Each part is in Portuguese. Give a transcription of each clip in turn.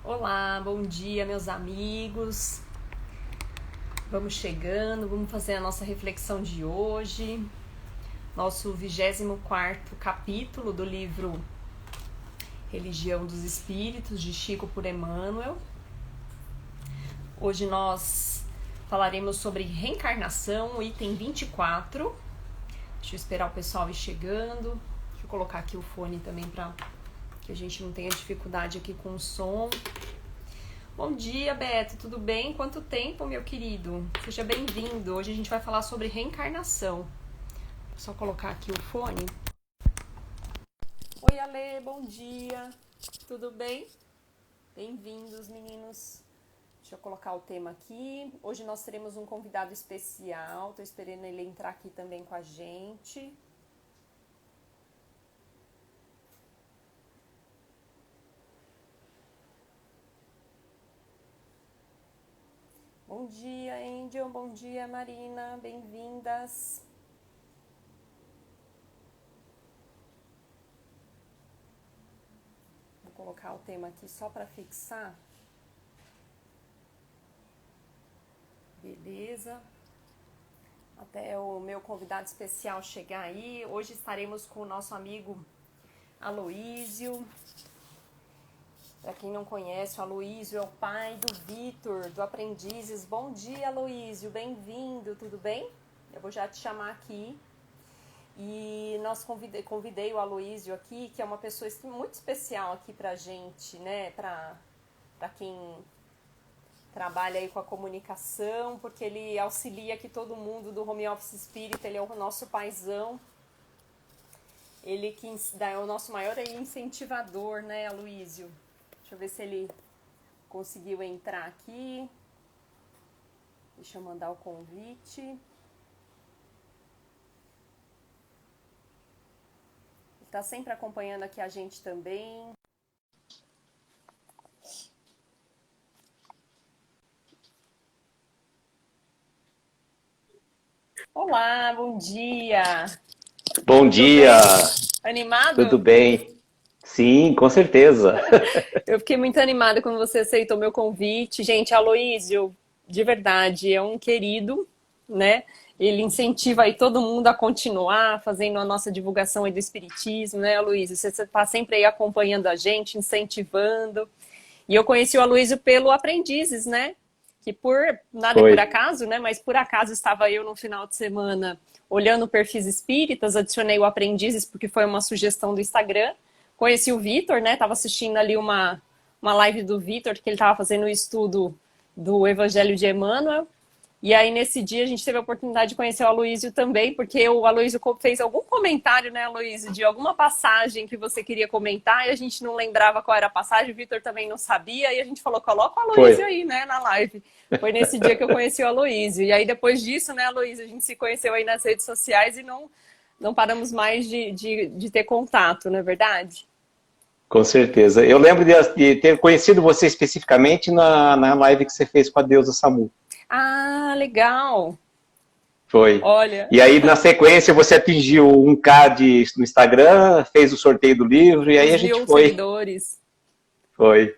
Olá, bom dia, meus amigos. Vamos chegando, vamos fazer a nossa reflexão de hoje. Nosso 24º capítulo do livro Religião dos Espíritos, de Chico por Emmanuel. Hoje nós falaremos sobre reencarnação, o item 24. Deixa eu esperar o pessoal ir chegando. Deixa eu colocar aqui o fone também para que a gente não tenha dificuldade aqui com o som. Bom dia, Beto, tudo bem? Quanto tempo, meu querido? Seja bem-vindo. Hoje a gente vai falar sobre reencarnação. Vou só colocar aqui o fone. Oi, Ale, bom dia. Tudo bem? Bem-vindos, meninos. Deixa eu colocar o tema aqui. Hoje nós teremos um convidado especial. Tô esperando ele entrar aqui também com a gente. Bom dia, Angel. Bom dia, Marina. Bem-vindas. Vou colocar o tema aqui só para fixar. Beleza. Até o meu convidado especial chegar aí. Hoje estaremos com o nosso amigo Aloísio. Para quem não conhece, o Aloísio é o pai do Vitor, do Aprendizes. Bom dia, Aloísio, bem-vindo, tudo bem? Eu vou já te chamar aqui. E convidei o Aloísio aqui, que é uma pessoa muito especial aqui pra gente, né? Pra quem trabalha aí com a comunicação, porque ele auxilia aqui todo mundo do home office espírita, ele é o nosso paizão. Ele que é o nosso maior incentivador, né, Aloísio? Deixa eu ver se ele conseguiu entrar aqui. Deixa eu mandar o convite. Ele está sempre acompanhando aqui a gente também. Olá, bom dia. Bom dia. Animado? Tudo bem? Sim, com certeza. Eu fiquei muito animada quando você aceitou meu convite. Gente, Aloísio, de verdade, é um querido, né? Ele incentiva aí todo mundo a continuar fazendo a nossa divulgação aí do Espiritismo, né, Aloísio? Você está sempre aí acompanhando a gente, incentivando. E eu conheci o Aloísio pelo Aprendizes, né? Que nada é por acaso, né? Mas por acaso estava eu no final de semana olhando perfis espíritas, adicionei o Aprendizes porque foi uma sugestão do Instagram. Conheci o Vitor, né? Tava assistindo ali uma live do Vitor, que ele tava fazendo o estudo do Evangelho de Emmanuel. E aí, nesse dia, a gente teve a oportunidade de conhecer o Aloísio também, porque o Aloísio fez algum comentário, né, Aloísio, de alguma passagem que você queria comentar, e a gente não lembrava qual era a passagem, o Vitor também não sabia, e a gente falou, coloca o Aloísio aí, né, na live. Foi nesse dia que eu conheci o Aloísio. E aí, depois disso, né, Aloísio, a gente se conheceu aí nas redes sociais e não paramos mais de ter contato, não é verdade? Com certeza. Eu lembro de ter conhecido você especificamente na live que você fez com a deusa Samu. Ah, legal. Foi. Olha. E aí, na sequência, você atingiu 1K no Instagram, fez o sorteio do livro, e aí a gente foi. Seguidores. Foi.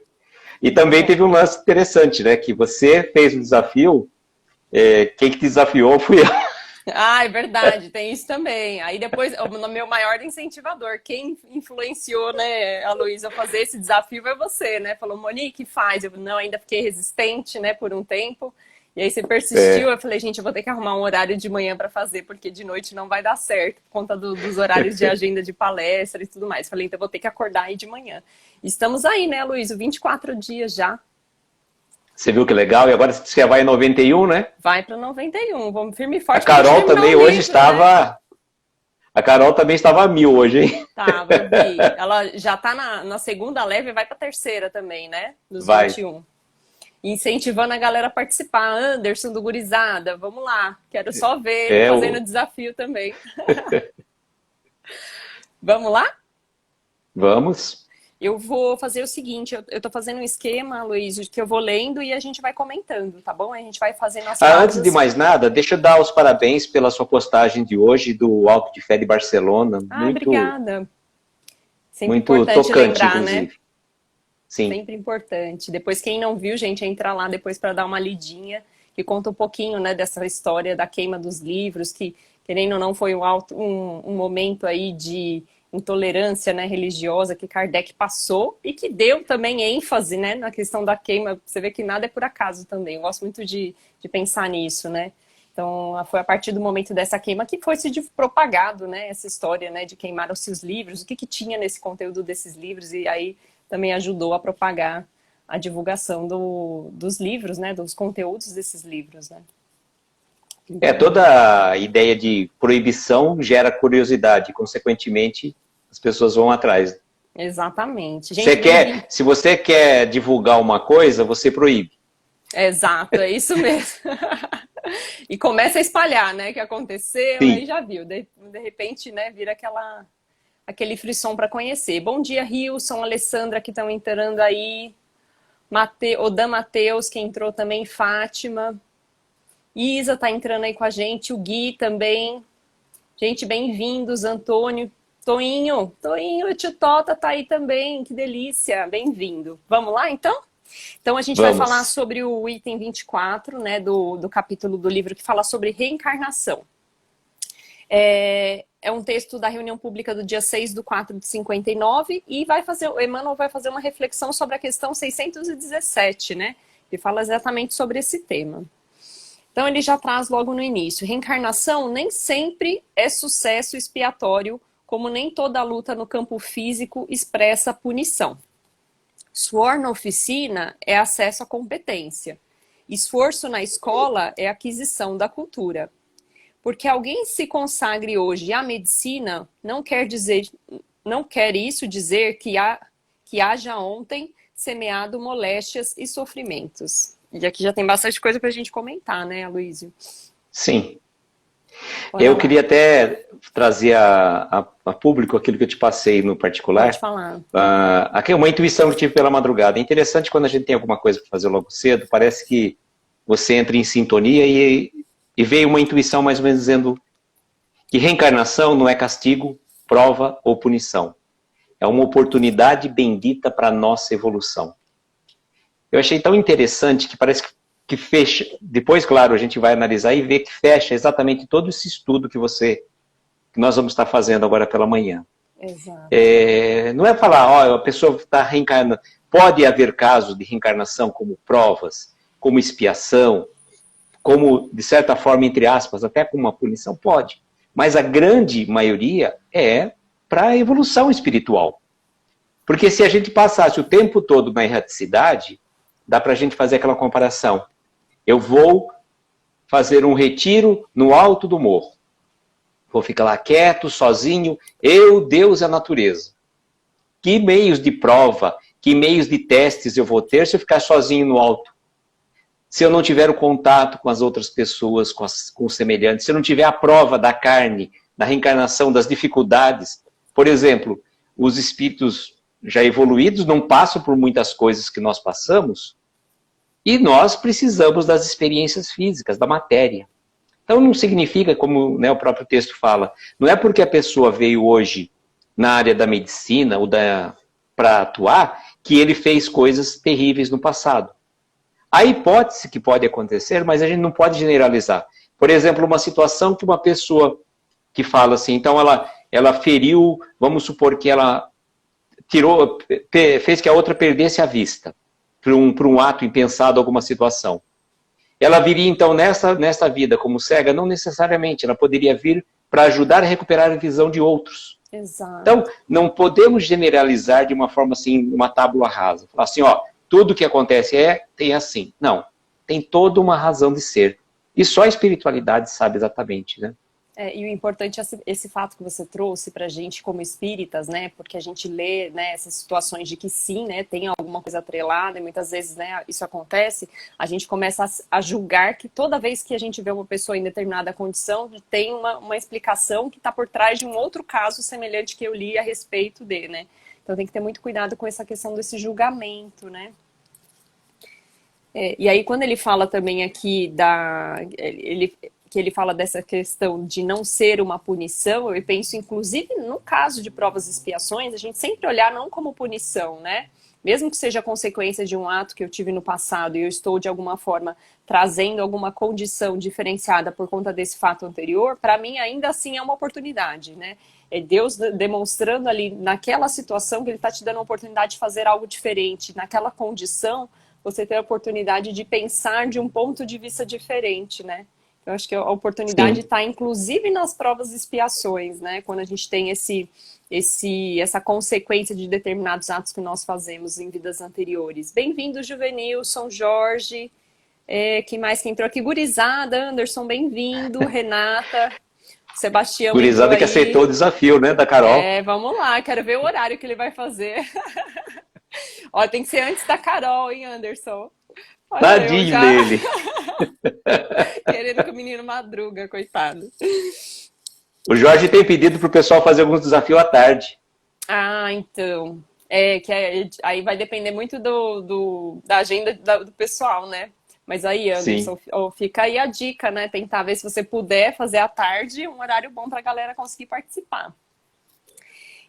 E também teve um lance interessante, né? Que você fez o desafio, quem que te desafiou fui eu. Ah, é verdade, tem isso também. Aí depois, o meu maior incentivador, quem influenciou, né, a Luísa a fazer esse desafio é você, né? Falou, Monique, faz. Eu não, ainda fiquei resistente, né, por um tempo. E aí você persistiu, eu falei, gente, eu vou ter que arrumar um horário de manhã para fazer, porque de noite não vai dar certo, por conta dos horários de agenda de palestra e tudo mais. Falei, então eu vou ter que acordar aí de manhã. Estamos aí, né, Luísa, 24 dias já. Você viu que legal? E agora você vai em 91, né? Vai para 91, vamos firme e forte. A Carol também hoje estava... Né? A Carol também estava a 1000 hoje, hein? Tava, eu vi. Ela já tá na segunda leve e vai pra terceira também, né? Dos vai. 21. Incentivando a galera a participar. Anderson do Gurizada, vamos lá. Quero só ver ele fazendo o desafio também. Vamos lá? Vamos. Eu vou fazer o seguinte, eu tô fazendo um esquema, Luiz, que eu vou lendo e a gente vai comentando, tá bom? A gente vai fazendo as pausas. Antes de mais nada, deixa eu dar os parabéns pela sua postagem de hoje do Alto de Fé de Barcelona. Obrigada. Sempre muito importante tocante, lembrar, inclusive. né? Sim. Sempre importante. Depois, quem não viu, gente, entra lá depois para dar uma lidinha, que conta um pouquinho, né, dessa história da queima dos livros, que, querendo ou não, foi um momento aí de intolerância, né, religiosa que Kardec passou e que deu também ênfase, né, na questão da queima. Você vê que nada é por acaso também. Eu gosto muito de pensar nisso, né? Então, foi a partir do momento dessa queima que foi se propagado, né, essa história, né, de queimaram-se os livros, o que que tinha nesse conteúdo desses livros, e aí também ajudou a propagar a divulgação dos livros, né, dos conteúdos desses livros, né. Então, Toda a ideia de proibição gera curiosidade, consequentemente, as pessoas vão atrás. exatamente. Gente, Se você quer divulgar uma coisa, você proíbe. exato, é isso mesmo. E começa a espalhar, né, o que aconteceu, aí Sim. já viu, de repente, né, vira aquele frisson para conhecer. Bom dia, Rilson, Alessandra, que estão entrando aí, Odan Matheus, que entrou também, Fátima, Isa tá entrando aí com a gente, o Gui também, gente, bem-vindos, Antônio, Toinho, o tio Tota tá aí também, que delícia, bem-vindo. Vamos lá, então? Então, a gente vai falar Vamos. sobre o item 24, né, do capítulo do livro que fala sobre reencarnação. É um texto da reunião pública do dia 6/4 de 59 e o Emmanuel vai fazer uma reflexão sobre a questão 617, né, que fala exatamente sobre esse tema. Então, ele já traz logo no início. Reencarnação nem sempre é sucesso expiatório, como nem toda luta no campo físico expressa punição. Suor na oficina é acesso à competência. Esforço na escola é aquisição da cultura. Porque alguém se consagre hoje à medicina, não quer isso dizer que haja ontem semeado moléstias e sofrimentos. E aqui já tem bastante coisa para a gente comentar, né, Aloysio? Sim. Eu queria até trazer a público aquilo que eu te passei no particular. Pode falar. Aqui é uma intuição que eu tive pela madrugada. É interessante quando a gente tem alguma coisa para fazer logo cedo, parece que você entra em sintonia e veio uma intuição mais ou menos dizendo que reencarnação não é castigo, prova ou punição. É uma oportunidade bendita para a nossa evolução. Eu achei tão interessante que parece que fecha. Depois, claro, a gente vai analisar e ver que fecha exatamente todo esse estudo que nós vamos estar fazendo agora pela manhã. Exato. Não é falar, a pessoa está reencarnando. Pode haver casos de reencarnação como provas, como expiação, como, de certa forma, entre aspas, até como uma punição? Pode. Mas a grande maioria é para a evolução espiritual. Porque se a gente passasse o tempo todo na erraticidade, dá para a gente fazer aquela comparação. Eu vou fazer um retiro no alto do morro. Vou ficar lá quieto, sozinho, Deus e a natureza. Que meios de prova, que meios de testes eu vou ter se eu ficar sozinho no alto? Se eu não tiver o contato com as outras pessoas, com os semelhantes, se eu não tiver a prova da carne, da reencarnação, das dificuldades. Por exemplo, os espíritos já evoluídos não passam por muitas coisas que nós passamos e nós precisamos das experiências físicas, da matéria. Então não significa, como, né, o próprio texto fala, não é porque a pessoa veio hoje na área da medicina ou para atuar que ele fez coisas terríveis no passado. Há hipótese que pode acontecer, mas a gente não pode generalizar. Por exemplo, uma situação que uma pessoa que fala assim, então ela feriu, vamos supor que ela fez que a outra perdesse a vista por um ato impensado, alguma situação. Ela viria então nessa vida como cega? Não necessariamente, ela poderia vir para ajudar a recuperar a visão de outros. Exato. Então, não podemos generalizar de uma forma assim, uma tábua rasa. Falar assim, tudo que acontece tem assim. Não, tem toda uma razão de ser. E só a espiritualidade sabe exatamente, né? E o importante é esse fato que você trouxe para a gente como espíritas, né? Porque a gente lê, né, essas situações de que sim, né, tem alguma coisa atrelada e muitas vezes, né, isso acontece, a gente começa a julgar que toda vez que a gente vê uma pessoa em determinada condição, tem uma explicação que está por trás de um outro caso semelhante que eu li a respeito dele, né? Então tem que ter muito cuidado com essa questão desse julgamento, né? E aí quando ele fala também aqui que ele fala dessa questão de não ser uma punição, eu penso, inclusive, no caso de provas e expiações, a gente sempre olhar não como punição, né? mesmo que seja consequência de um ato que eu tive no passado e eu estou de alguma forma trazendo alguma condição diferenciada por conta desse fato anterior, para mim ainda assim é uma oportunidade, né? É Deus demonstrando ali naquela situação que Ele está te dando a oportunidade de fazer algo diferente, naquela condição você ter a oportunidade de pensar de um ponto de vista diferente, né? Eu acho que a oportunidade Sim. está, inclusive, nas provas e expiações, né? Quando a gente tem essa consequência de determinados atos que nós fazemos em vidas anteriores. Bem-vindo, Juvenilson, Jorge, que mais que entrou aqui? Gurizada, Anderson, bem-vindo, Renata, Sebastião entrou Gurizada que aceitou o aí. desafio, né, da Carol. Vamos lá, quero ver o horário que ele vai fazer. Ó, tem que ser antes da Carol, hein, Anderson? Olha, eu Tadinho já dele. querendo que o menino madruga, coitado. O Jorge tem pedido para o pessoal fazer alguns desafios à tarde. Ah, então. Aí vai depender muito da agenda do pessoal, né? Mas aí, Sim. Anderson, ó, fica aí a dica, né? Tentar ver se você puder fazer à tarde, um horário bom para a galera conseguir participar.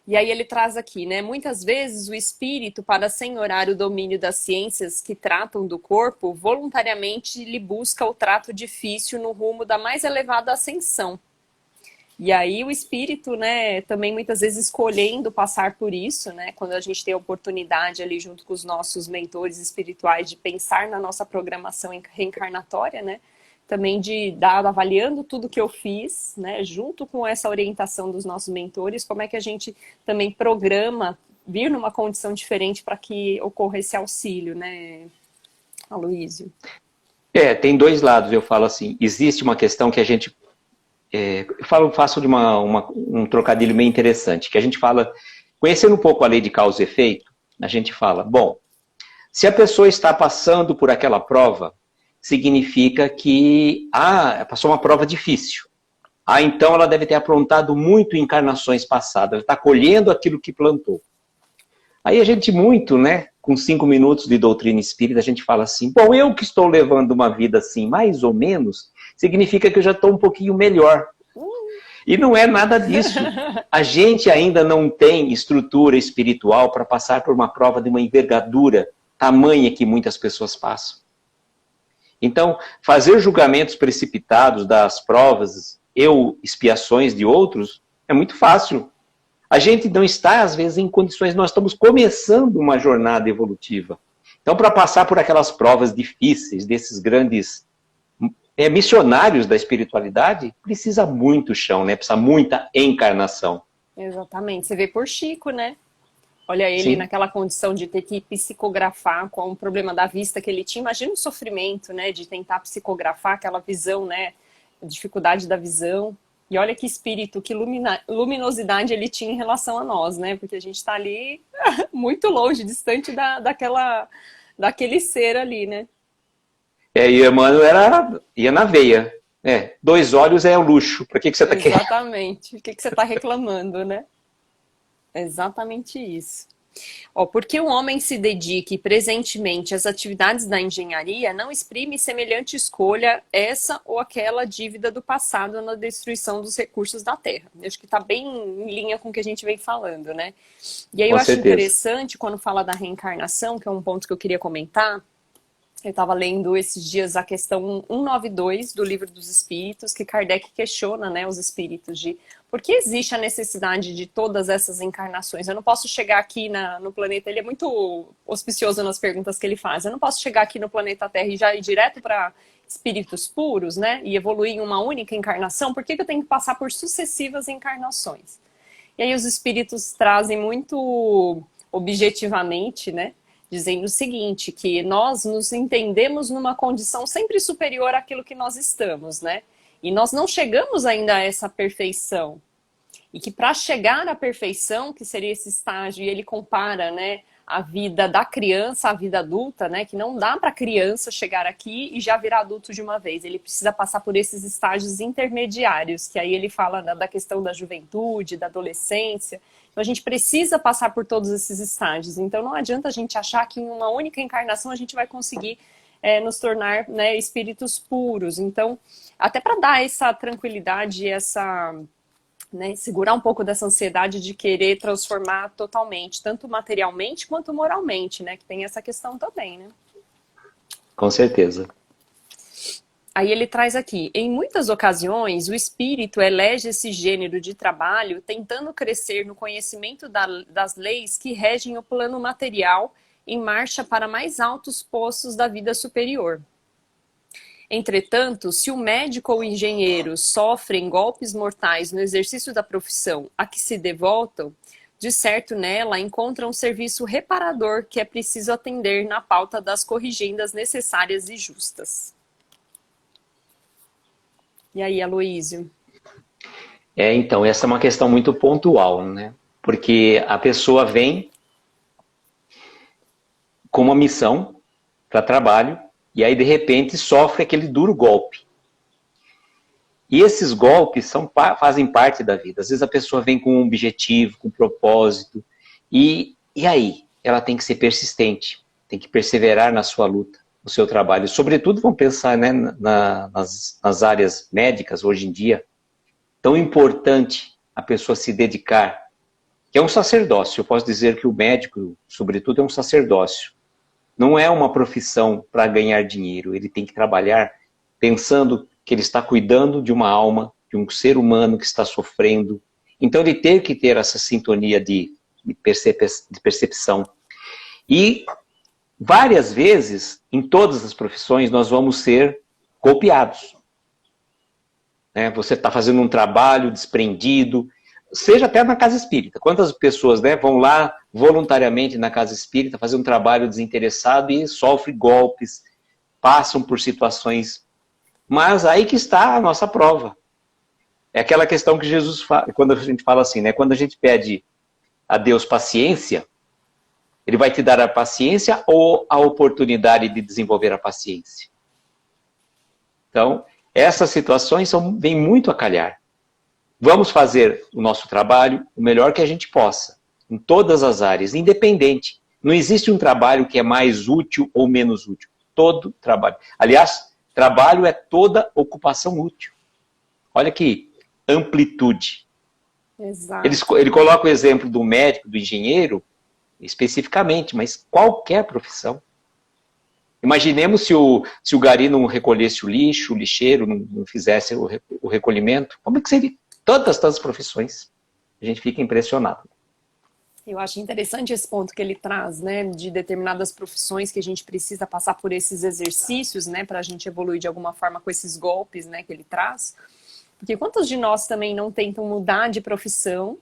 E aí ele traz aqui, né? Muitas vezes o espírito, para senhorar o domínio das ciências que tratam do corpo, voluntariamente lhe busca o trato difícil no rumo da mais elevada ascensão. E aí o espírito, né, também muitas vezes escolhendo passar por isso, né, quando a gente tem a oportunidade ali junto com os nossos mentores espirituais de pensar na nossa programação reencarnatória, né, também de dar, avaliando tudo que eu fiz, né, junto com essa orientação dos nossos mentores, como é que a gente também programa vir numa condição diferente para que ocorra esse auxílio, né, Aloísio? Tem dois lados, eu falo assim, existe uma questão que a gente faço de um trocadilho meio interessante, que a gente fala, conhecendo um pouco a lei de causa e efeito, a gente fala, bom, se a pessoa está passando por aquela prova, significa que, passou uma prova difícil. Então ela deve ter aprontado muito em encarnações passadas, ela está colhendo aquilo que plantou. Aí a gente muito, né, com 5 minutos de doutrina espírita, a gente fala assim, bom, eu que estou levando uma vida assim, mais ou menos, significa que eu já estou um pouquinho melhor. E não é nada disso. A gente ainda não tem estrutura espiritual para passar por uma prova de uma envergadura tamanha que muitas pessoas passam. Então, fazer julgamentos precipitados das provas expiações de outros é muito fácil. A gente não está, às vezes, em condições, nós estamos começando uma jornada evolutiva. Então, para passar por aquelas provas difíceis, desses grandes missionários da espiritualidade, precisa muito chão, né? Precisa muita encarnação. Exatamente. Você vê por Chico, né? Olha ele Sim. naquela condição de ter que psicografar com o problema da vista que ele tinha. Imagina o sofrimento, né? De tentar psicografar aquela visão, né? A dificuldade da visão. E olha que espírito, que luminosidade ele tinha em relação a nós, né? Porque a gente está ali muito longe, distante daquele ser ali, né? E o Emmanuel ia na veia. 2 olhos é o luxo. Para que você está querendo? Exatamente. O que você está reclamando, né? Exatamente isso. Porque o homem se dedique presentemente às atividades da engenharia, não exprime semelhante escolha essa ou aquela dívida do passado na destruição dos recursos da terra. Eu acho que está bem em linha com o que a gente vem falando, né? E aí Com eu acho certeza. interessante quando fala da reencarnação, que é um ponto que eu queria comentar. Eu estava lendo esses dias a questão 192 do Livro dos Espíritos, que Kardec questiona, né, os espíritos de por que existe a necessidade de todas essas encarnações. Eu não posso chegar aqui no planeta, ele é muito auspicioso nas perguntas que ele faz, eu não posso chegar aqui no planeta Terra e já ir direto para espíritos puros, né, e evoluir em uma única encarnação, por que eu tenho que passar por sucessivas encarnações? E aí os espíritos trazem muito objetivamente, né, dizendo o seguinte, que nós nos entendemos numa condição sempre superior àquilo que nós estamos, né? E nós não chegamos ainda a essa perfeição. E que para chegar à perfeição, que seria esse estágio, e ele compara, né, a vida da criança à vida adulta, né, que não dá para a criança chegar aqui e já virar adulto de uma vez. Ele precisa passar por esses estágios intermediários, que aí ele fala da questão da juventude, da adolescência. Então a gente precisa passar por todos esses estágios. Então não adianta a gente achar que em uma única encarnação a gente vai conseguir nos tornar, né, espíritos puros. Então, até para dar essa tranquilidade, essa né? Segurar um pouco dessa ansiedade de querer transformar totalmente, tanto materialmente quanto moralmente, né? Que tem essa questão também, né? Com certeza. Aí ele traz aqui, em muitas ocasiões, o espírito elege esse gênero de trabalho tentando crescer no conhecimento das leis que regem o plano material em marcha para mais altos postos da vida superior. Entretanto, se o médico ou o engenheiro sofrem golpes mortais no exercício da profissão a que se devotam, de certo nela encontram um serviço reparador que é preciso atender na pauta das corrigendas necessárias e justas. E aí, Aloísio? Então, essa é uma questão muito pontual, né? Porque a pessoa vem com uma missão para trabalho e aí, de repente, sofre aquele duro golpe. E esses golpes fazem parte da vida. Às vezes a pessoa vem com um objetivo, com um propósito, e aí? Ela tem que ser persistente, tem que perseverar na sua luta, no seu trabalho. Sobretudo, vamos pensar, né, nas áreas médicas hoje em dia, tão importante a pessoa se dedicar, que é um sacerdócio. Eu posso dizer que o médico, sobretudo, é um sacerdócio. Não é uma profissão para ganhar dinheiro, ele tem que trabalhar pensando que ele está cuidando de uma alma, de um ser humano que está sofrendo. Então ele tem que ter essa sintonia de percepção. E várias vezes, em todas as profissões, nós vamos ser golpeados. Né? Você está fazendo um trabalho desprendido, seja até na casa espírita. Quantas pessoas, né, vão lá voluntariamente na casa espírita fazer um trabalho desinteressado e sofrem golpes, passam por situações. Mas aí que está a nossa prova. É aquela questão que Jesus fala, quando a gente fala assim, né? Quando a gente pede a Deus paciência, Ele vai te dar a paciência ou a oportunidade de desenvolver a paciência? Então, essas situações vêm muito a calhar. Vamos fazer o nosso trabalho o melhor que a gente possa, em todas as áreas, independente. Não existe um trabalho que é mais útil ou menos útil. Todo trabalho. Aliás, trabalho é toda ocupação útil. Olha que amplitude. Exato. Ele coloca o exemplo do médico, do engenheiro, especificamente, mas qualquer profissão. Imaginemos se o gari não recolhesse o lixo, o lixeiro não fizesse o recolhimento. Como é que seria? Todas as profissões. A gente fica impressionado. Eu acho interessante esse ponto que ele traz, né, de determinadas profissões que a gente precisa passar por esses exercícios, né, para a gente evoluir de alguma forma com esses golpes, né, que ele traz. Porque quantos de nós também não tentam mudar de profissão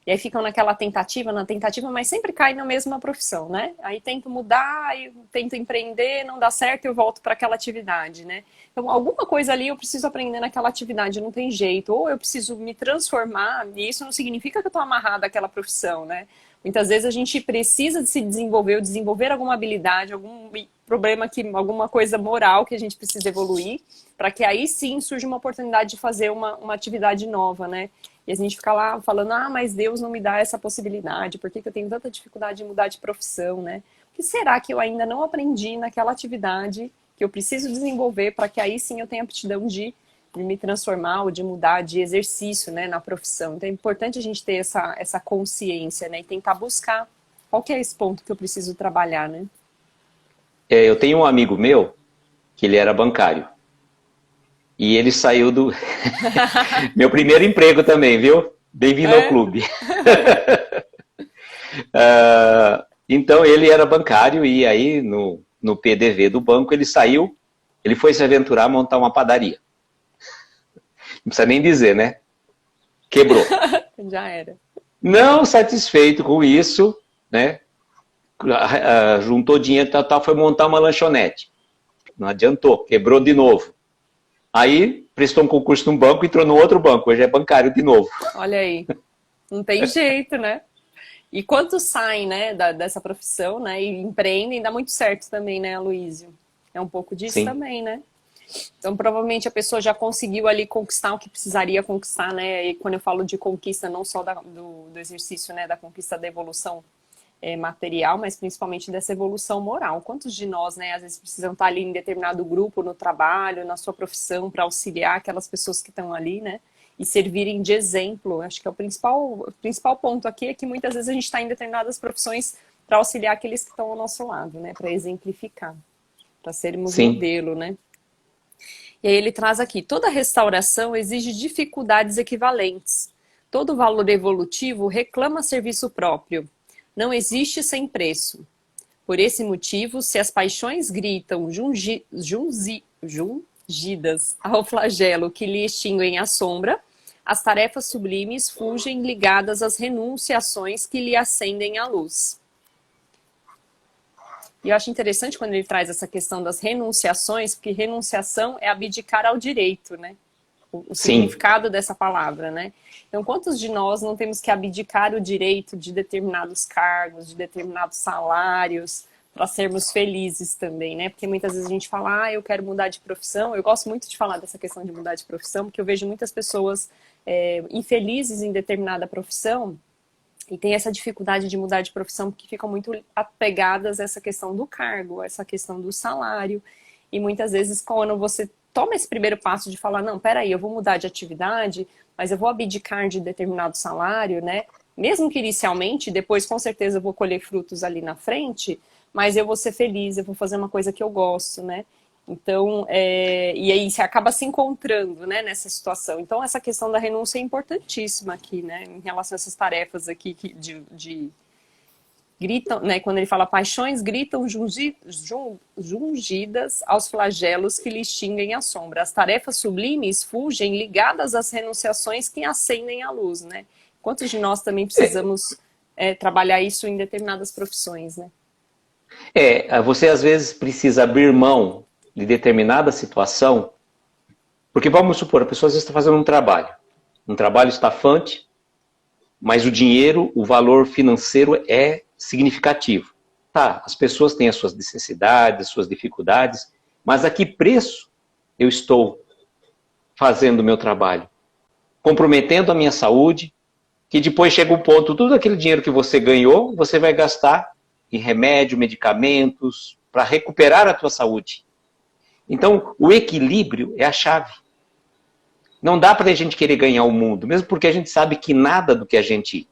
e aí ficam naquela tentativa, mas sempre caem na mesma profissão, né? Aí tento mudar, aí tento empreender, não dá certo, eu volto para aquela atividade, né? Então, alguma coisa ali eu preciso aprender naquela atividade, não tem jeito. Ou eu preciso me transformar, e isso não significa que eu estou amarrada àquela profissão, né? Muitas vezes a gente precisa de se desenvolver, ou desenvolver alguma habilidade, algum problema, alguma coisa moral que a gente precisa evoluir, para que aí sim surja uma oportunidade de fazer uma atividade nova, né? E a gente fica lá falando, mas Deus não me dá essa possibilidade, por que eu tenho tanta dificuldade de mudar de profissão, né? O que será que eu ainda não aprendi naquela atividade que eu preciso desenvolver para que aí sim eu tenha aptidão de me transformar ou de mudar de exercício, né, na profissão. Então é importante a gente ter essa consciência, né, e tentar buscar qual que é esse ponto que eu preciso trabalhar, né? Eu tenho um amigo meu que ele era bancário. E ele saiu do... Meu primeiro emprego também, viu? Bem-vindo ao clube. Então, ele era bancário e aí, no PDV do banco, ele saiu, ele foi se aventurar a montar uma padaria. Não precisa nem dizer, né? Quebrou. Já era. Não satisfeito com isso, né? Juntou dinheiro e tal, foi montar uma lanchonete. Não adiantou, quebrou de novo. Aí prestou um concurso num banco e entrou no outro banco, hoje é bancário de novo. Olha aí, não tem jeito, né? E quantos saem, né, dessa profissão, né, e empreendem, dá muito certo também, né, Aloísio? É um pouco disso Sim. também, né? Então, provavelmente a pessoa já conseguiu ali conquistar o que precisaria conquistar, né? E quando eu falo de conquista, não só do exercício, né, da conquista da evolução material, mas principalmente dessa evolução moral. Quantos de nós, né, às vezes precisam estar ali em determinado grupo, no trabalho, na sua profissão, para auxiliar aquelas pessoas que estão ali, né? e servirem de exemplo. Acho que é o principal ponto aqui é que muitas vezes a gente está em determinadas profissões para auxiliar aqueles que estão ao nosso lado, né? Para exemplificar, para sermos Sim, modelo, né? E aí ele traz aqui, toda restauração exige dificuldades equivalentes. Todo valor evolutivo reclama serviço próprio. Não existe sem preço. Por esse motivo, se as paixões gritam jungidas ao flagelo que lhe extinguem a sombra, as tarefas sublimes fugem ligadas às renunciações que lhe acendem a luz. E eu acho interessante quando ele traz essa questão das renunciações, porque renunciação é abdicar ao direito, né? O sim. significado dessa palavra, né? Então, quantos de nós não temos que abdicar o direito de determinados cargos, de determinados salários, para sermos felizes também, né? Porque muitas vezes a gente fala, eu quero mudar de profissão. Eu gosto muito de falar dessa questão de mudar de profissão, porque eu vejo muitas pessoas infelizes em determinada profissão, e tem essa dificuldade de mudar de profissão porque ficam muito apegadas a essa questão do cargo, essa questão do salário. E muitas vezes quando você toma esse primeiro passo de falar, não, peraí, eu vou mudar de atividade, mas eu vou abdicar de determinado salário, né? Mesmo que inicialmente, depois com certeza eu vou colher frutos ali na frente, mas eu vou ser feliz, eu vou fazer uma coisa que eu gosto, né? Então, e aí você acaba se encontrando, né, nessa situação. Então, essa questão da renúncia é importantíssima aqui, né, em relação a essas tarefas aqui de gritam, né, quando ele fala paixões, gritam jungidas aos flagelos que lhe extinguem a sombra. As tarefas sublimes fugem ligadas às renunciações que acendem a luz, né? Quantos de nós também precisamos trabalhar isso em determinadas profissões, né? Você às vezes precisa abrir mão de determinada situação, porque vamos supor, a pessoa às vezes está fazendo um trabalho estafante, mas o dinheiro, o valor financeiro é significativo. Tá, as pessoas têm as suas necessidades, as suas dificuldades, mas a que preço eu estou fazendo o meu trabalho? Comprometendo a minha saúde, que depois chega um ponto, tudo aquele dinheiro que você ganhou, você vai gastar em remédio, medicamentos, para recuperar a tua saúde. Então, o equilíbrio é a chave. Não dá para a gente querer ganhar o mundo, mesmo porque a gente sabe que nada do que a gente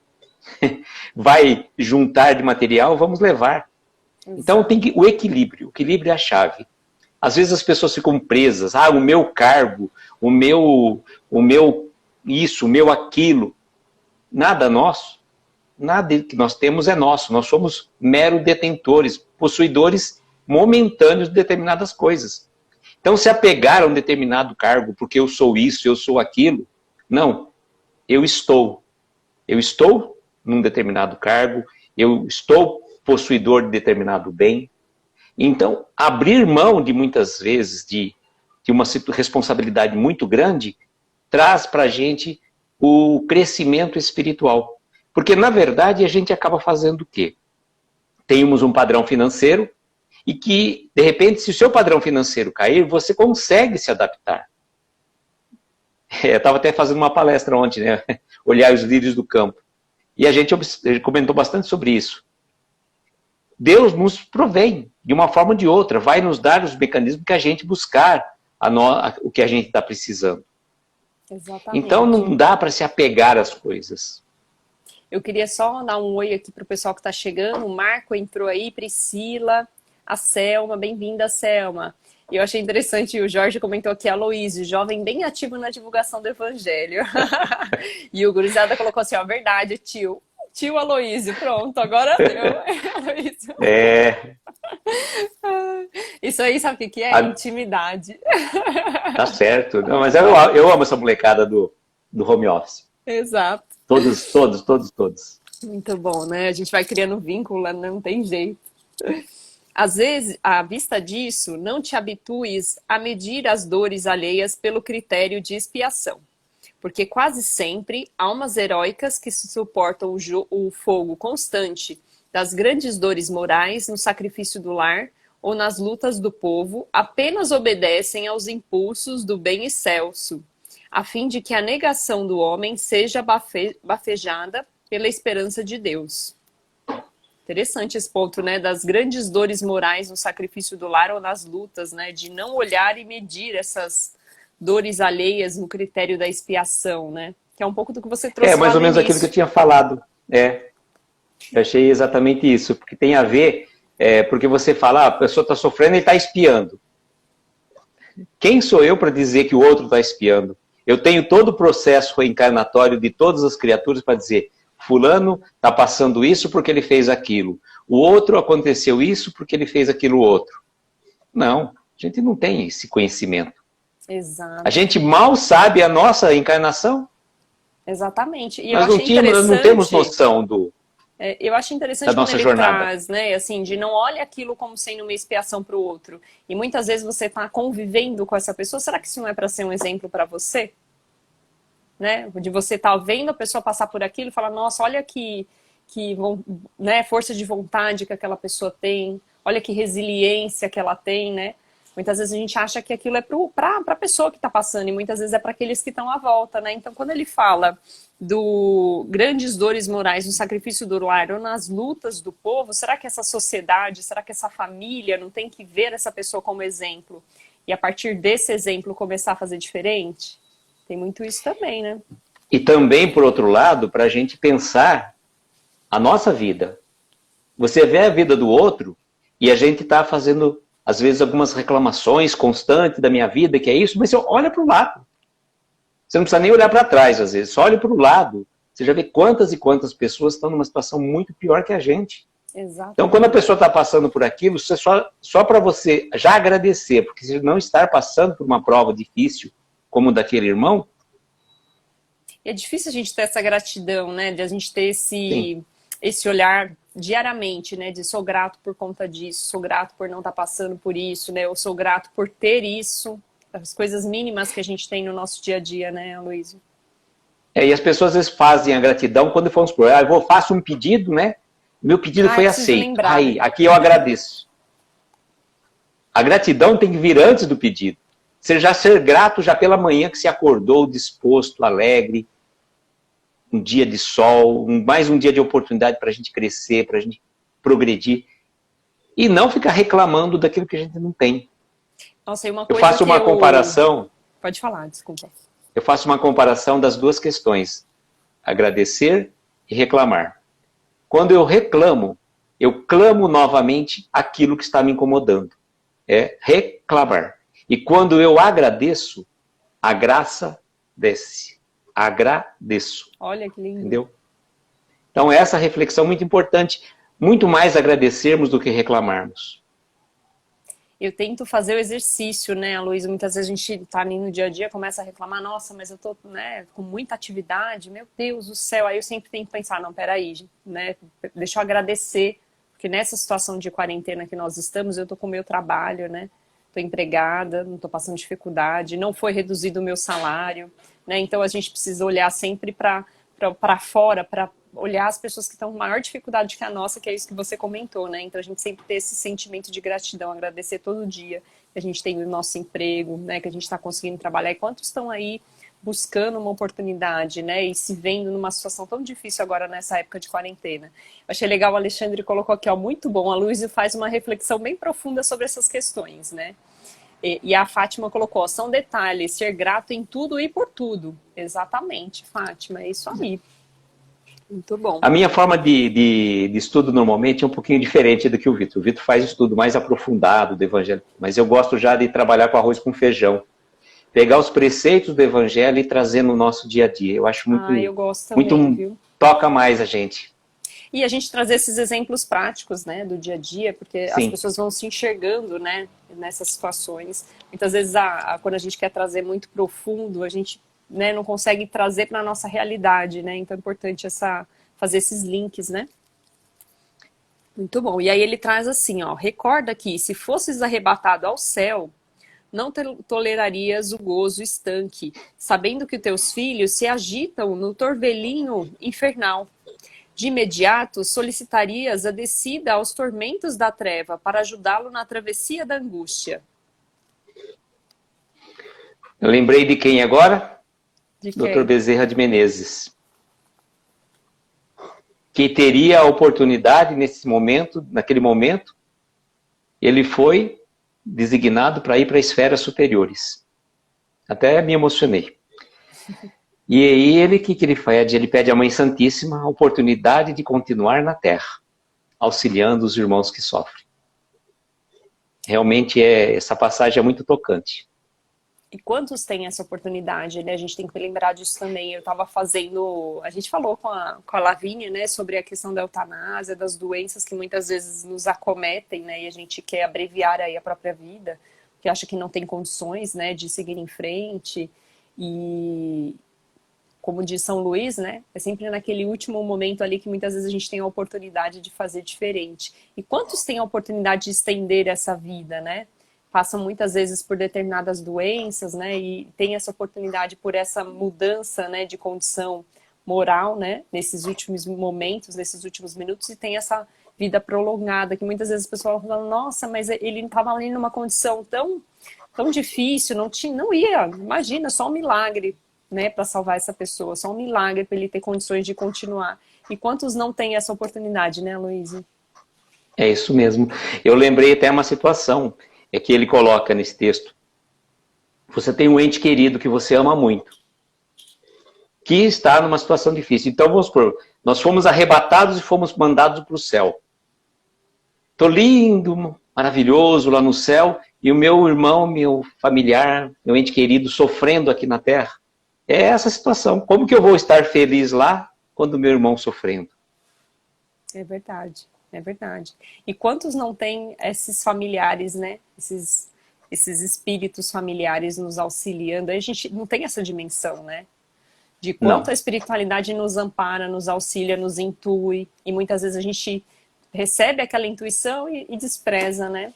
vai juntar de material, vamos levar. Então, o equilíbrio é a chave. Às vezes as pessoas ficam presas, o meu cargo, o meu isso, o meu aquilo. Nada nosso, nada que nós temos é nosso. Nós somos mero detentores, possuidores momentâneos de determinadas coisas. Então, se apegar a um determinado cargo, porque eu sou isso, eu sou aquilo, não, eu estou num determinado cargo, eu estou possuidor de determinado bem. Então, abrir mão de muitas vezes de uma responsabilidade muito grande, traz para a gente o crescimento espiritual. Porque, na verdade, a gente acaba fazendo o quê? Temos um padrão financeiro, e que, de repente, se o seu padrão financeiro cair, você consegue se adaptar. Eu estava até fazendo uma palestra ontem, né? Olhar os lírios do campo. E a gente comentou bastante sobre isso. Deus nos provém, de uma forma ou de outra, vai nos dar os mecanismos que a gente buscar o que a gente está precisando. Exatamente. Então, não dá para se apegar às coisas. Eu queria só dar um oi aqui para o pessoal que está chegando. O Marco entrou aí, Priscila, a Selma, bem-vinda, Selma. E eu achei interessante, o Jorge comentou aqui, Aloísio, jovem bem ativo na divulgação do Evangelho. E o Gurizada colocou assim, verdade, tio Aloísio, pronto, agora deu, Aloísio. Isso aí, sabe o que é? Intimidade. Tá certo. Não, mas eu amo essa molecada do home office. Exato. Todos. Muito bom, né? A gente vai criando vínculo, não tem jeito. Às vezes, à vista disso, não te habitues a medir as dores alheias pelo critério de expiação. Porque quase sempre, almas heróicas que suportam o fogo constante das grandes dores morais no sacrifício do lar ou nas lutas do povo, apenas obedecem aos impulsos do bem excelso, a fim de que a negação do homem seja bafejada pela esperança de Deus. Interessante esse ponto, né? Das grandes dores morais no sacrifício do lar ou nas lutas, né? De não olhar e medir essas dores alheias no critério da expiação, né? Que é um pouco do que você trouxe. É mais ou menos aquilo que eu tinha falado. Eu achei exatamente isso, porque tem a ver, porque você fala, a pessoa está sofrendo e está espiando. Quem sou eu para dizer que o outro está espiando? Eu tenho todo o processo reencarnatório de todas as criaturas para dizer, fulano está passando isso porque ele fez aquilo. O outro aconteceu isso porque ele fez aquilo outro. Não, a gente não tem esse conhecimento. Exato. A gente mal sabe a nossa encarnação. Exatamente. E Nós não temos noção eu acho interessante da nossa jornada. Traz, né, assim, de não olha aquilo como sendo uma expiação para o outro. E muitas vezes você está convivendo com essa pessoa, será que isso não é para ser um exemplo para você? Né? De você estar vendo a pessoa passar por aquilo e falar, nossa, olha né, força de vontade que aquela pessoa tem, olha que resiliência que ela tem, né? Muitas vezes a gente acha que aquilo é para a pessoa que está passando, e muitas vezes é para aqueles que estão à volta, né? Então, quando ele fala do grandes dores morais no sacrifício do lar ou nas lutas do povo, será que essa sociedade, será que essa família não tem que ver essa pessoa como exemplo? E a partir desse exemplo começar a fazer diferente? Tem muito isso também, né? E também, por outro lado, para a gente pensar a nossa vida. Você vê a vida do outro e a gente está fazendo, às vezes, algumas reclamações constantes da minha vida, que é isso, mas você olha para o lado. Você não precisa nem olhar para trás, às vezes. Só olha para o lado. Você já vê quantas e quantas pessoas estão numa situação muito pior que a gente. Exato. Então, quando a pessoa está passando por aquilo, só para você já agradecer, porque se não estar passando por uma prova difícil, como daquele irmão... É difícil a gente ter essa gratidão, né? De a gente ter esse olhar diariamente, né? De sou grato por conta disso, sou grato por não estar passando por isso, né? Eu sou grato por ter isso. As coisas mínimas que a gente tem no nosso dia a dia, né, Aloysio? E as pessoas às vezes fazem a gratidão quando vamos por faço um pedido, né? Meu pedido foi aceito. Lembrar, aí, né? aqui eu agradeço. A gratidão tem que vir antes do pedido. Você já ser grato já pela manhã que se acordou disposto, alegre, um dia de sol, mais um dia de oportunidade para a gente crescer, para a gente progredir. E não ficar reclamando daquilo que a gente não tem. Nossa, e uma coisa eu faço uma comparação... Pode falar, desculpa. Eu faço uma comparação das duas questões. Agradecer e reclamar. Quando eu reclamo, eu clamo novamente aquilo que está me incomodando. É reclamar. E quando eu agradeço, a graça desce. Agradeço. Olha que lindo. Entendeu? Então essa reflexão é muito importante. Muito mais agradecermos do que reclamarmos. Eu tento fazer o exercício, né, Aloysio? Muitas vezes a gente tá ali no dia a dia, começa a reclamar, nossa, mas eu tô, né, com muita atividade, meu Deus do céu. Aí eu sempre tenho que pensar, não, peraí, né, deixa eu agradecer, porque nessa situação de quarentena que nós estamos, eu tô com o meu trabalho, né, tô empregada, não tô passando dificuldade, não foi reduzido o meu salário, né, então a gente precisa olhar sempre para fora, para olhar as pessoas que estão com maior dificuldade que a nossa, que é isso que você comentou, né? Então a gente sempre ter esse sentimento de gratidão, agradecer todo dia que a gente tem o nosso emprego, né? Que a gente está conseguindo trabalhar. E quantos estão aí buscando uma oportunidade, né? E se vendo numa situação tão difícil agora nessa época de quarentena. Eu achei legal, o Alexandre colocou aqui, ó, muito bom. A Luísa faz uma reflexão bem profunda sobre essas questões, né? E a Fátima colocou, são detalhes, ser grato em tudo e por tudo. Exatamente, Fátima, é isso aí. Muito bom. A minha forma de estudo normalmente é um pouquinho diferente do que o Vitor. O Vitor faz estudo mais aprofundado do Evangelho, mas eu gosto já de trabalhar com arroz com feijão. Pegar os preceitos do Evangelho e trazer no nosso dia a dia. Eu acho muito, eu gosto também, viu? Toca mais a gente. E a gente trazer esses exemplos práticos, né, do dia a dia, porque Sim. as pessoas vão se enxergando, né, nessas situações. Muitas vezes, quando a gente quer trazer muito profundo, a gente, né, não consegue trazer para a nossa realidade, né? Então é importante fazer esses links, né? Muito bom. E aí ele traz assim, ó, recorda que se fosses arrebatado ao céu, não tolerarias o gozo estanque, sabendo que teus filhos se agitam no torvelinho infernal. De imediato, solicitarias a descida aos tormentos da treva para ajudá-lo na travessia da angústia. Eu lembrei de quem agora? Dr. Bezerra de Menezes. Que teria a oportunidade naquele momento, ele foi designado para ir para esferas superiores. Até me emocionei. E aí ele, o que, que ele faz? Ele pede à Mãe Santíssima a oportunidade de continuar na Terra, auxiliando os irmãos que sofrem. Realmente essa passagem é muito tocante. E quantos têm essa oportunidade, né? A gente tem que lembrar disso também. Eu estava fazendo... A gente falou com a Lavínia, né? Sobre a questão da eutanásia, das doenças que muitas vezes nos acometem, né? E a gente quer abreviar aí a própria vida, que acha que não tem condições, né? De seguir em frente. E, como diz São Luís, né? É sempre naquele último momento ali que muitas vezes a gente tem a oportunidade de fazer diferente. E quantos têm a oportunidade de estender essa vida, né? Passam muitas vezes por determinadas doenças, né, e tem essa oportunidade por essa mudança, né, de condição moral, né, nesses últimos momentos, nesses últimos minutos, e tem essa vida prolongada, que muitas vezes o pessoal fala, nossa, mas ele estava ali numa condição tão difícil, não ia, imagina, só um milagre, né, para salvar essa pessoa, só um milagre para ele ter condições de continuar. E quantos não têm essa oportunidade, né, Luísa? É isso mesmo. Eu lembrei até uma situação, é que ele coloca nesse texto. Você tem um ente querido que você ama muito, que está numa situação difícil. Então, vamos supor, nós fomos arrebatados e fomos mandados para o céu. Estou lindo, maravilhoso lá no céu, e o meu irmão, meu familiar, meu ente querido sofrendo aqui na terra. É essa situação. Como que eu vou estar feliz lá quando meu irmão sofrendo? É verdade. É verdade. E quantos não têm esses familiares, né? Esses espíritos familiares nos auxiliando? A gente não tem essa dimensão, né? De quanto Não. a espiritualidade nos ampara, nos auxilia, nos intui. E muitas vezes a gente recebe aquela intuição e despreza, né?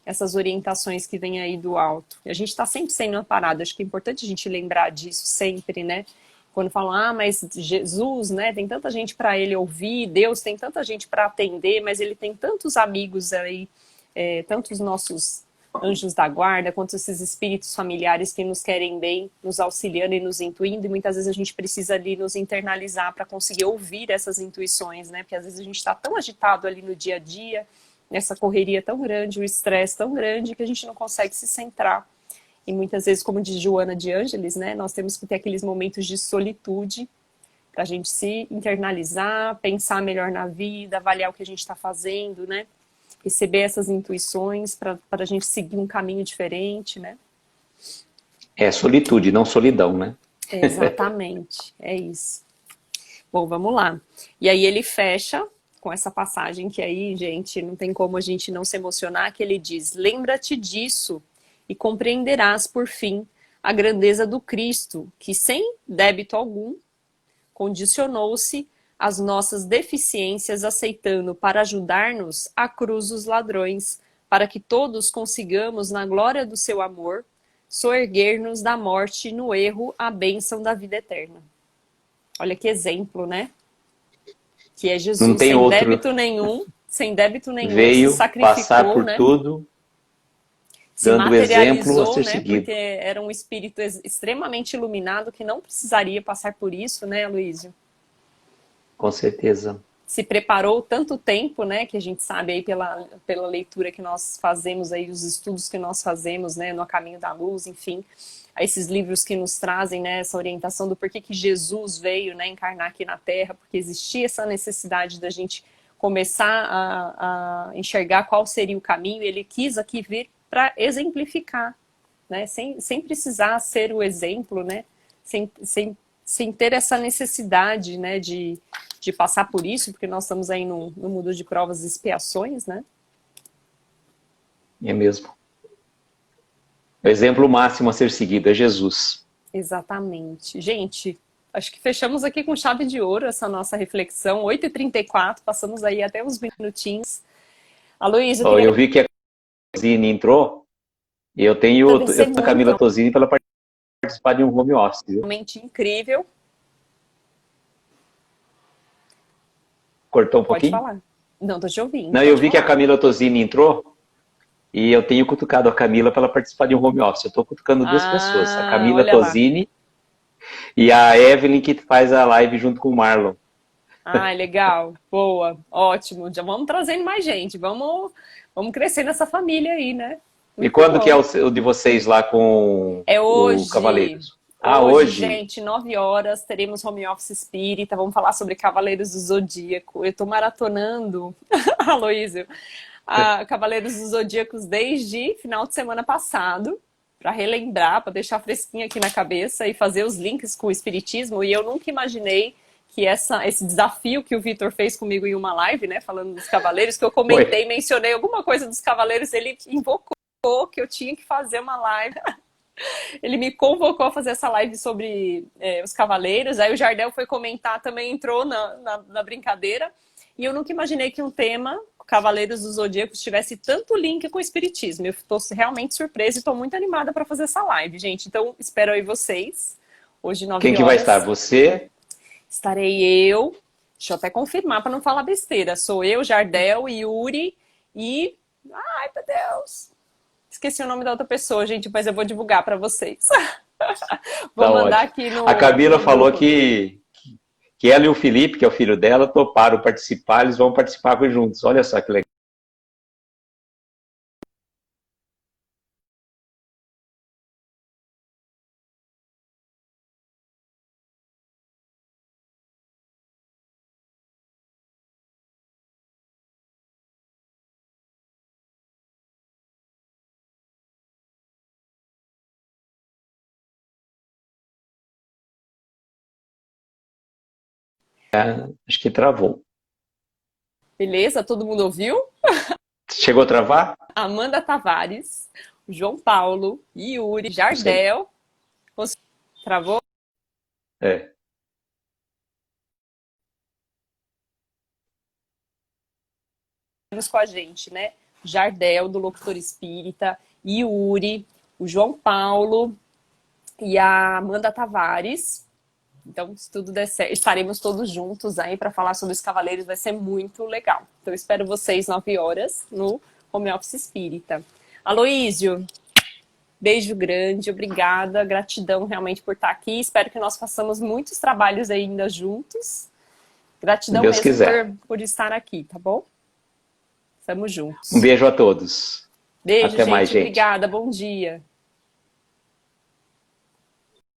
Essas orientações que vêm aí do alto. E a gente está sempre sendo amparado. Acho que é importante a gente lembrar disso sempre, né? Quando falam, mas Jesus, né, tem tanta gente para ele ouvir, Deus tem tanta gente para atender, mas ele tem tantos amigos aí, tantos nossos anjos da guarda, quanto esses espíritos familiares que nos querem bem, nos auxiliando e nos intuindo, e muitas vezes a gente precisa ali nos internalizar para conseguir ouvir essas intuições, né, porque às vezes a gente está tão agitado ali no dia a dia, nessa correria tão grande, o estresse tão grande, que a gente não consegue se centrar. E muitas vezes, como diz Joana de Ângeles, né, nós temos que ter aqueles momentos de solitude para a gente se internalizar, pensar melhor na vida, avaliar o que a gente está fazendo, né? Receber essas intuições para a gente seguir um caminho diferente, né? É solitude, não solidão, né? Exatamente, é isso. Bom, vamos lá. E aí ele fecha com essa passagem que aí, gente, não tem como a gente não se emocionar, que ele diz, lembra-te disso, e compreenderás, por fim, a grandeza do Cristo, que sem débito algum condicionou-se às nossas deficiências, aceitando para ajudar-nos a cruz dos ladrões, para que todos consigamos, na glória do seu amor, soerguer-nos da morte no erro à bênção da vida eterna. Olha que exemplo, né? Que é Jesus Não tem sem outro. sem débito nenhum, Veio se sacrificou, passar por né? tudo, Se dando exemplo a ser né? seguido. Porque era um espírito extremamente iluminado que não precisaria passar por isso, né, Aloísio? Com certeza. Se preparou tanto tempo, né, que a gente sabe aí pela leitura que nós fazemos aí, os estudos que nós fazemos, né, no Caminho da Luz, enfim, esses livros que nos trazem, né, essa orientação do porquê que Jesus veio, né, encarnar aqui na Terra, porque existia essa necessidade da gente começar a enxergar qual seria o caminho, e ele quis aqui vir para exemplificar, né? Sem precisar ser o exemplo, né? Sem ter essa necessidade, né? De passar por isso, porque nós estamos aí no mundo de provas e expiações, né? É mesmo. O exemplo máximo a ser seguido é Jesus. Exatamente. Gente, acho que fechamos aqui com chave de ouro essa nossa reflexão. 8h34, passamos aí até uns minutinhos. Aloysio, Eu vi que a Tosini entrou, e eu tenho a Camila Tosini para participar de um home office. Viu? Realmente incrível. Cortou um pouquinho? Pode falar. Não, tô te ouvindo. Não, eu vi que a Camila Tosini entrou, e eu tenho cutucado a Camila para ela participar de um home office. Eu estou cutucando duas pessoas, a Camila Tosini e a Evelyn, que faz a live junto com o Marlon. Ah, legal. Boa. Ótimo. Já vamos trazendo mais gente. Vamos crescer nessa família aí, né? E Muito quando que é bom. o de vocês lá com É o hoje. Cavaleiros? Ah, Hoje, hoje? gente, 9 horas, teremos home office espírita. Vamos falar sobre Cavaleiros do Zodíaco. Eu tô maratonando, Aloísio, a Cavaleiros dos Zodíacos desde final de semana passado, para relembrar, para deixar fresquinho aqui na cabeça e fazer os links com o Espiritismo. E eu nunca imaginei que esse desafio que o Vitor fez comigo em uma live, né, falando dos Cavaleiros, que eu Foi. comentei, mencionei alguma coisa dos Cavaleiros, ele invocou que eu tinha que fazer uma live. Ele me convocou a fazer essa live sobre os Cavaleiros. Aí o Jardel foi comentar, também entrou na brincadeira. E eu nunca imaginei que um tema, Cavaleiros dos Zodíacos, tivesse tanto link com o Espiritismo. Eu estou realmente surpresa e estou muito animada para fazer essa live, gente. Então, espero aí vocês. Hoje, Quem 9 que vai estar? horas, Você? estarei eu. Deixa eu até confirmar para não falar besteira. Sou eu, Jardel, Yuri e... Ai, meu Deus! Esqueci o nome da outra pessoa, gente, mas eu vou divulgar para vocês. Vou Tá mandar ótimo. aqui A Camila no falou grupo. que ela e o Felipe, que é o filho dela, toparam participar, eles vão participar juntos. Olha só que legal. Acho que travou. Beleza? Todo mundo ouviu? Chegou a travar? Amanda Tavares, João Paulo, Yuri, Não sei. Jardel. Travou? É. Com a gente, né? Jardel, do Locutor Espírita, Yuri, o João Paulo e a Amanda Tavares. Então, se tudo der certo, estaremos todos juntos aí para falar sobre os Cavaleiros, vai ser muito legal. Então, espero vocês 9 horas no Home Office Espírita. Aloísio, beijo grande, obrigada, gratidão realmente por estar aqui. Espero que nós façamos muitos trabalhos ainda juntos. Se Gratidão Deus mesmo quiser. por estar aqui, tá bom? Estamos Um juntos. beijo a todos. Beijo, Até mais, gente. gente. Obrigada. Bom dia.